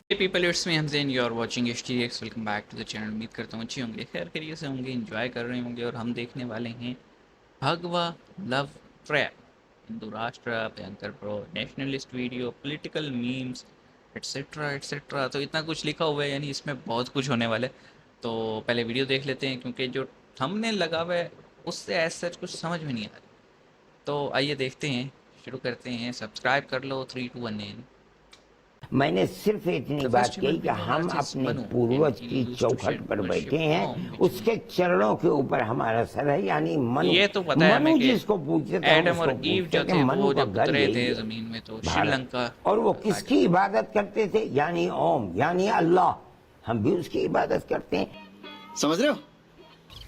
People it's me Hamzain, you are watching HTX। Welcome back to the channel. उम्मीद करता हूँ अच्छी होंगे, खैर करिए से होंगे, एंजॉय कर रहे होंगे। और हम देखने वाले हैं भगवा लव ट्रैप, हिंदू राष्ट्र, भयंकर pro, nationalist video, political memes etcetera etcetera. तो इतना कुछ लिखा हुआ है, यानी इसमें बहुत कुछ होने वाला है। तो पहले वीडियो देख लेते हैं, क्योंकि जो थंबनेल लगा हुआ है उससे ऐसा सच कुछ समझ में नहीं आ रहा। तो आइए देखते हैं, शुरू करते हैं। सब्सक्राइब कर लो 3 2 1 9। मैंने सिर्फ इतनी बात कही कि हम अपने पूर्वज की चौखट पर बैठे हैं, उसके चरणों के ऊपर हमारा सर है, यानी मनु। ये तो पता है मनु जिसको पूछते थे, एडम और ईव जो थे वो जब उतरे थे जमीन में तो श्रीलंका, और वो किसकी इबादत करते थे? यानी ओम, यानी अल्लाह। हम भी उसकी इबादत करते हैं, समझ रहे हो?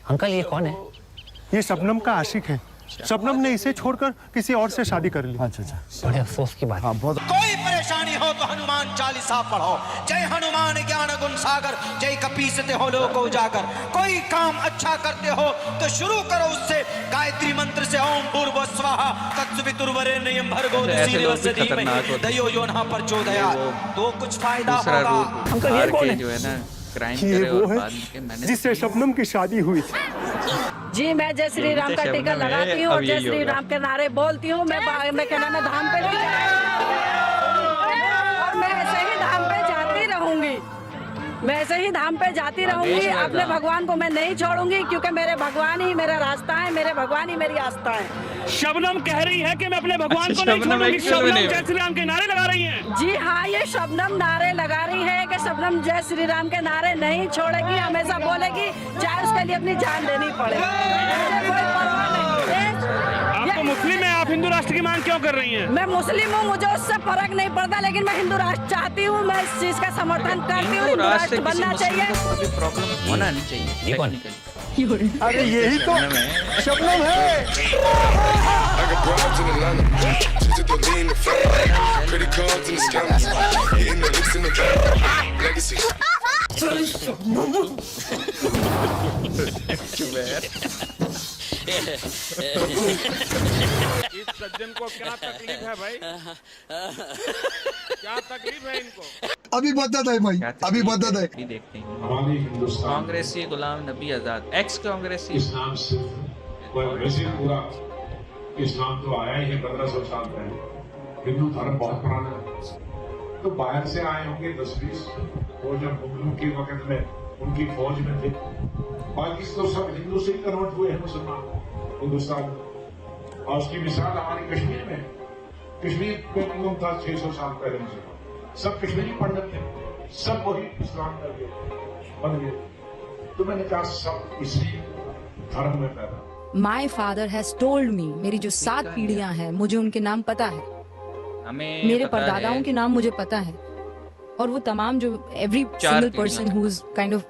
अंकल ये कौन है? ये शबनम का आशिक है। शबनम ने इसे छोड़कर किसी और से शादी कर ली। अच्छा, बड़े अफसोस की बात। कोई परेशानी हो तो हनुमान चालीसा पढ़ो। जय हनुमान ज्ञान गुण सागर, जय कपीसते हो लोक उजागर। कोई काम अच्छा करते हो तो शुरू करो उससे गायत्री मंत्र से, ओम भूर्भुवः स्वाहा तत्सवितुर्वरेण्यं भर्गो देवस्य धीमहि धियो यो नः प्रचोदयात्। तो कुछ फायदा होगा। अंकल ये कौन है? जो है ना क्राइम ये करे वो और है बाद में मैंने जिससे शबनम की शादी हुई थी। जी, मैं जय श्री राम का टीका लगाती हूँ और जय श्री राम के नारे बोलती हूँ। मैं क्या नाम है, धाम पे भी और मैं ऐसे ही धाम पे जाती रहूंगी। मैं ऐसे ही धाम पे जाती रहूंगी। अपने भगवान को मैं नहीं छोड़ूंगी, क्योंकि मेरे भगवान ही मेरा रास्ता है, मेरे भगवान ही मेरी आस्था है। शबनम कह रही है कि मैं अपने भगवान को नहीं छोड़ूंगी। शबनम जय श्री राम के नारे लगा रही हैं। जी हाँ, ये शबनम नारे लगा रही है कि शबनम जय श्री राम के नारे नहीं छोड़ेगी, हमेशा बोलेगी, चाहे उसके लिए अपनी जान देनी पड़े। मुझे कोई परवाह नहीं है। आप तो मुस्लिम हैं, आप हिंदू राष्ट्र की मांग क्यों कर रही हैं? मैं मुस्लिम हूँ, मुझे उससे फर्क नहीं पड़ता, लेकिन मैं हिंदू राष्ट्र चाहती हूँ। मैं इस चीज का समर्थन करती हूँ। हिंदू राष्ट्र बनना चाहिए, प्रॉब्लम होना नहीं चाहिए। ये कौन? अरे यही तो शबनम है। I got broads in Atlanta, she took the lean, the fat, credit cards and the scammers, hitting the licks in the van, legacy. इस सज्जन को क्या तकलीफ है भाई? क्या तकलीफ है इनको? अभी मदद है भाई, अभी मदद है। देखते हैं हमारे हिंदुस्तान कांग्रेसी गुलाम नबी आजाद, एक्स कांग्रेसी। इस्लाम सिर्फ वैसे पूरा इस्लाम तो आया ही है 1500 साल पहले। हिंदू धर्म बहुत पुराना है, तो बाहर से आए होंगे 10-20, वो जब मुगलों के वक्त में उनकी फौज में थे। बाकी तो सब हिंदू से ही कन्वर्ट हुए हैं मुसलमान हिंदुस्तान में। और उसकी मिसाल हमारी कश्मीर में, कश्मीर में उम्म था 600 साल पहले मुसलमान, सब कश्मीरी पंडित थे, सब वही इस्लाम कर गए, बन गए। तो मैंने कहा सब इसी धर्म में पैदा। My father has told me, मेरी जो 7 पीढ़ियां हैं, मुझे उनके नाम पता है। हमें मेरे परदादाओं के नाम मुझे पता है, और वो तमाम जो every single person who is kind of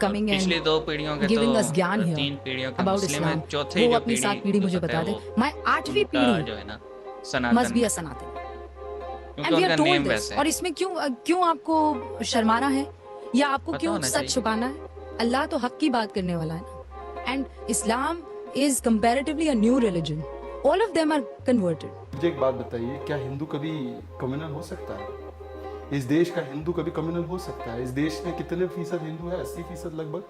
coming and पिछली 2 पीढ़ियों के giving तो us ज्ञान है 3 पीढ़ियों के about मुस्लिम है, Islam, चौथी वो जो अपनी 7 पीढ़ी मुझे बता दे। मैं 8वीं जो है पीढ़ी ना सनातन must be a सनातन। क्योंकि उनका नेम वैसे है। और इसमें क्यों आपको शर्माना है, या आपको क्यों सच छुपाना है? अल्लाह तो हक की बात करने वाला है ना। And Islam is comparatively a new religion. All of them are converted. मुझे एक बात बताइए, क्या हिंदू कभी कम्युनल हो सकता है? इस देश का हिंदू कभी कम्युनल हो सकता है? इस देश में कितने फीसद हिंदू है? 80% लगभग।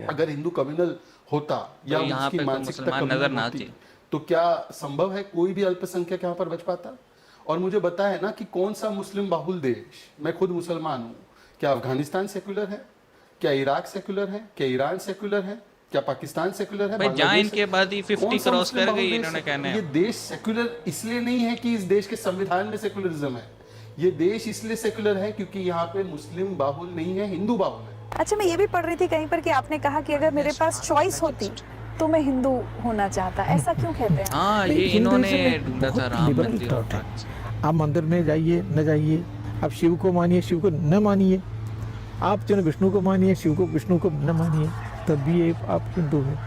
अगर हिंदू कम्युनल होता या यहाँ उसकी पे मानसिकता नजर कम्युनल ना होती, आती, तो क्या संभव है कोई भी अल्पसंख्यक यहाँ पर बच पाता? और मुझे बताया ना कि कौन सा मुस्लिम बाहुल देश, मैं खुद मुसलमान हूँ, क्या अफगानिस्तान सेक्युलर है? क्या इराक सेक्युलर है? क्या ईरान सेक्युलर है? क्या पाकिस्तान सेक्युलर है? भाई जहाँ इनके बाद ही 50 क्रॉस कर गई, इन्होंने कहना है ये देश सेक्युलर इसलिए नहीं है कि इस देश के संविधान में सेक्युलरिज्म है। ये देश इसलिए सेक्युलर है क्योंकि यहाँ पे मुस्लिम बाहुल नहीं है, हिंदू बाहुल है। अच्छा, मैं ये भी पढ़ रही थी कहीं पर कि आपने कहा कि अगर मेरे पास चॉइस होती तो मैं हिंदू होना चाहता। ऐसा क्यों कहते हैं? हाँ, ये इन्होंने ढूंढा था राम मंदिर। आप मंदिर में जाइए न जाइए, आप शिव को मानिए, शिव को न मानिए, आप जो विष्णु को मानिए, शिव को विष्णु को न मानिए, तब भी आप हिंदू हैं।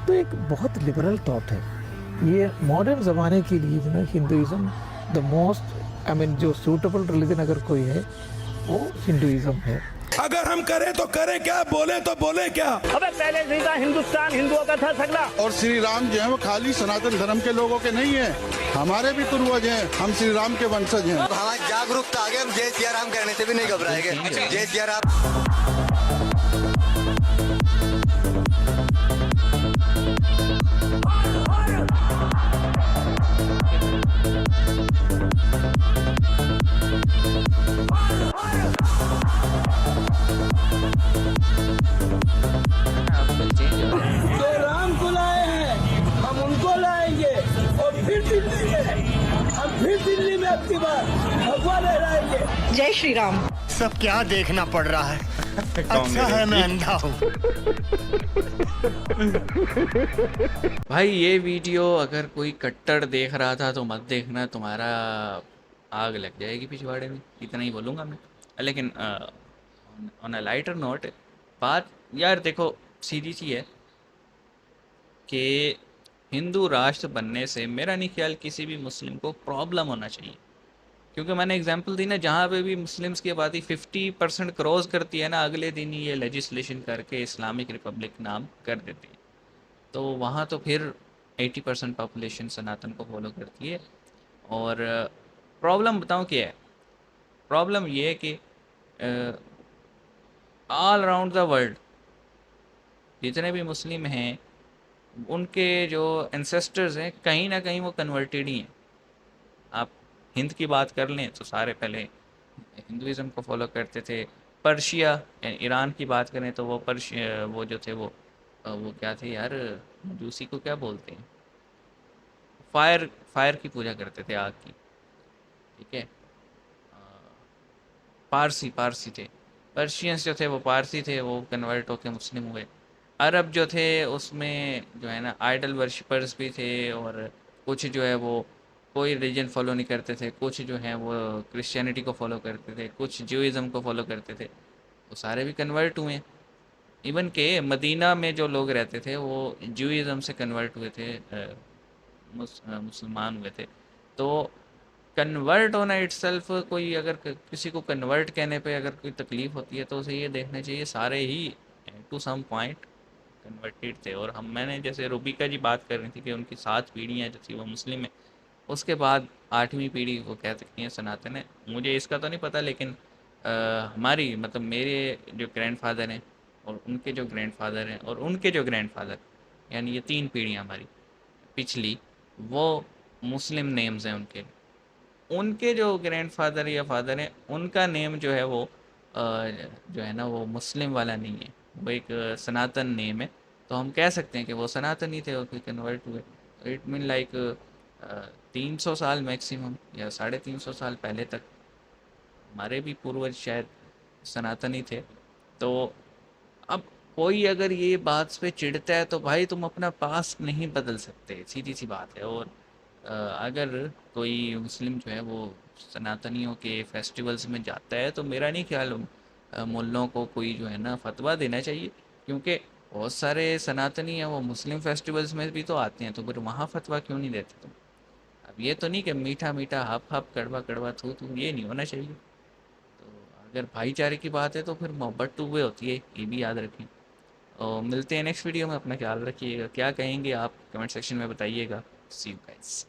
तो एक बहुत लिबरल थॉट है ये। मॉडर्न ज़माने के लिए जो है हिंदुइज्म द मोस्ट जो सूटेबल रिलीजन अगर कोई है वो हिंदुइज्म है। अगर हम करें तो करें क्या, बोले तो बोले क्या। अबे पहले से था हिंदुस्तान हिंदुओं का था सगला। और श्री राम जो है वो खाली सनातन धर्म के लोगों के नहीं है, हमारे भी पूर्वज हैं, हम श्री राम के वंशज हैं। हमारी जागरूकता आगे, हम जय सिया राम कहने से भी नहीं घबराएंगे। जय सिया राम। जो राम को लाए हैं हम उनको लाएंगे और फिर दिल्ली में हम फिर दिल्ली में अब की बार भगवा लहराएंगे। जय श्री राम। सब क्या देखना पड़ रहा है, अच्छा है मैं अंधा हूँ। भाई ये वीडियो अगर कोई कट्टर देख रहा था तो मत देखना, तुम्हारा आग लग जाएगी पिछवाड़े में, इतना ही बोलूँगा मैं। लेकिन ऑन अ लाइटर नोट, बात यार देखो सीधी सी है कि हिंदू राष्ट्र बनने से मेरा नहीं ख्याल किसी भी मुस्लिम को प्रॉब्लम होना चाहिए, क्योंकि मैंने एग्जांपल दी ना, जहाँ पे भी मुस्लिम्स की आबादी 50% क्रॉस करती है ना, अगले दिन ही ये लेजिस्लेशन करके इस्लामिक रिपब्लिक नाम कर देती है। तो वहाँ तो फिर 80% पॉपुलेशन सनातन को फॉलो करती है। और प्रॉब्लम बताऊँ क्या है, प्रॉब्लम ये है कि ऑल अराउंड द वर्ल्ड जितने भी मुस्लिम हैं उनके जो एंसेस्टर्स हैं कहीं ना कहीं वो कन्वर्टेड ही हैं। आप हिंद की बात कर लें तो सारे पहले हिंदुइज़्म को फॉलो करते थे। पर्शिया ईरान की बात करें तो वो पर्शिया वो जो थे वो क्या थे यार, मजूसी को क्या बोलते हैं, फायर की पूजा करते थे, आग की, ठीक है। पारसी थे, पर्शियंस जो थे वो पारसी थे, वो कन्वर्ट होकर मुस्लिम हुए। अरब जो थे उसमें जो है ना आइडल वर्शिपर्स भी थे, और कुछ जो है वो कोई रिलीजन फॉलो नहीं करते थे, कुछ जो है वो क्रिश्चियनिटी को फॉलो करते थे, कुछ ज्यूइज़्म को फॉलो करते थे, वो सारे भी कन्वर्ट हुए। इवन के मदीना में जो लोग रहते थे वो ज्यूइज़्म से कन्वर्ट हुए थे, मुसलमान हुए थे। तो कन्वर्ट होना इट्सेल्फ, कोई अगर किसी को कन्वर्ट कहने पे अगर कोई तकलीफ़ होती है तो उसे ये देखना चाहिए सारे ही टू सम पॉइंट कन्वर्टेड थे। और मैंने जैसे रूबिका जी बात कर रही थी कि उनकी 7 पीढ़ियाँ जो थी वो मुस्लिम है, उसके बाद 8वीं पीढ़ी वो कह सकती हैं सनातन है। मुझे इसका तो नहीं पता, लेकिन हमारी मतलब मेरे जो ग्रैंडफादर हैं और उनके जो ग्रैंडफादर हैं और उनके जो ग्रैंडफादर, यानी ये 3 पीढ़ियाँ हमारी पिछली, वो मुस्लिम नेम्स हैं उनके जो ग्रैंडफादर या फादर हैं उनका नेम जो है वो जो है ना वो मुस्लिम वाला नहीं है, वो एक सनातन नेम है। तो हम कह सकते हैं कि वो सनातनी थे और फिर कन्वर्ट हुए। इट मीन लाइक 300 साल मैक्सिमम या 350 साल पहले तक हमारे भी पूर्वज शायद सनातनी थे। तो अब कोई अगर ये बात पे चिढ़ता है तो भाई तुम अपना पास्ट नहीं बदल सकते, सीधी सी बात है। और अगर कोई मुस्लिम जो है वो सनातनियों के फेस्टिवल्स में जाता है तो मेरा नहीं ख्याल मुल्लों को कोई जो है ना फतवा देना चाहिए, क्योंकि बहुत सारे सनातनी हैं वो मुस्लिम फेस्टिवल्स में भी तो आते हैं, तो फिर वहाँ फतवा क्यों नहीं देते तुम? अब ये तो नहीं कि मीठा मीठा हप हप कड़वा कड़वा थू, ये नहीं होना चाहिए। तो अगर भाईचारे की बात है तो फिर मोहब्बत टू वे होती है, ये भी याद रखें। और मिलते हैं नेक्स्ट वीडियो में, अपना ख्याल रखिएगा। क्या कहेंगे आप कमेंट सेक्शन में बताइएगा। सी यू गाइस।